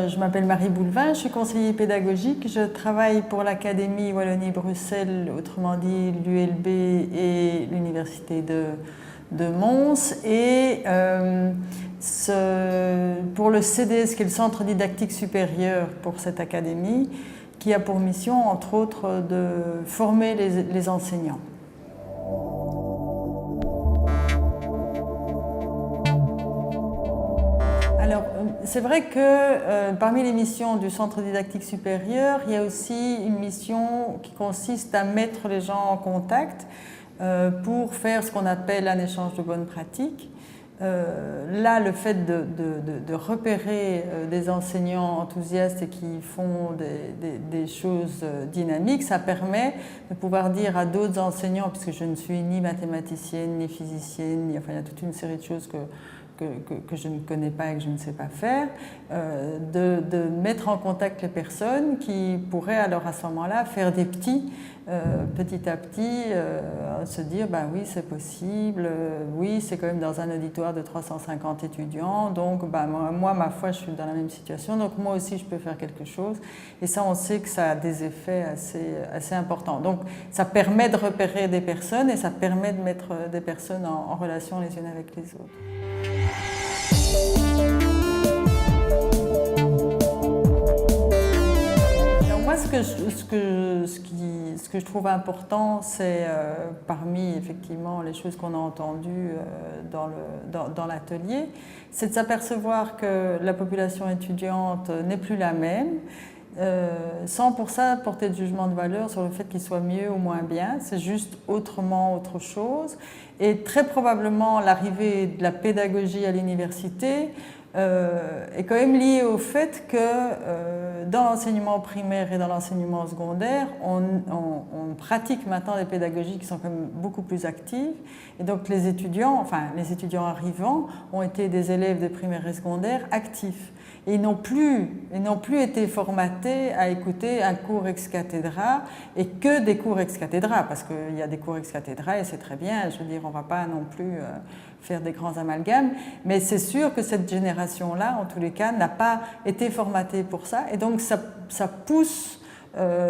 Je m'appelle Marie Boulevin, je suis conseillère pédagogique. Je travaille pour l'Académie Wallonie-Bruxelles, autrement dit l'ULB et l'Université de Mons. Et pour le CDS, qui est le Centre didactique supérieur pour cette académie, qui a pour mission, entre autres, de former les enseignants. Alors, c'est vrai que parmi les missions du Centre didactique supérieur, il y a aussi une mission qui consiste à mettre les gens en contact pour faire ce qu'on appelle un échange de bonnes pratiques. Là, le fait de repérer des enseignants enthousiastes et qui font des choses dynamiques, ça permet de pouvoir dire à d'autres enseignants, puisque je ne suis ni mathématicienne, ni physicienne, enfin, il y a toute une série de choses que je ne connais pas et que je ne sais pas faire, de mettre en contact les personnes qui pourraient alors à ce moment-là faire des petit à petit, se dire bah oui c'est possible, oui c'est quand même dans un auditoire de 350 étudiants, donc bah, moi ma foi je suis dans la même situation, donc moi aussi je peux faire quelque chose, et ça on sait que ça a des effets assez importants. Donc ça permet de repérer des personnes et ça permet de mettre des personnes en relation les unes avec les autres. Alors moi, ce que je trouve important, c'est parmi effectivement les choses qu'on a entendues dans l'atelier, c'est de s'apercevoir que la population étudiante n'est plus la même, sans pour ça porter de jugement de valeur sur le fait qu'il soit mieux ou moins bien, c'est juste autre chose. Et très probablement l'arrivée de la pédagogie à l'université est quand même liée au fait que dans l'enseignement primaire et dans l'enseignement secondaire, on pratique maintenant des pédagogies qui sont quand même beaucoup plus actives. Et donc les étudiants arrivants ont été des élèves des primaires et secondaires actifs. Et ils n'ont plus été formatés à écouter un cours ex cathedra et que des cours ex cathedra, parce qu'il y a des cours ex cathedra et c'est très bien, je veux dire, on ne va pas non plus faire des grands amalgames, mais c'est sûr que cette génération-là, en tous les cas, n'a pas été formatée pour ça, et donc ça pousse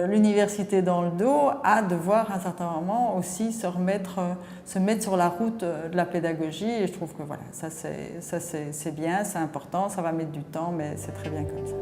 l'université dans le dos à devoir à un certain moment aussi se mettre sur la route de la pédagogie, et je trouve que voilà, ça c'est bien, c'est important, ça va mettre du temps, mais c'est très bien comme ça.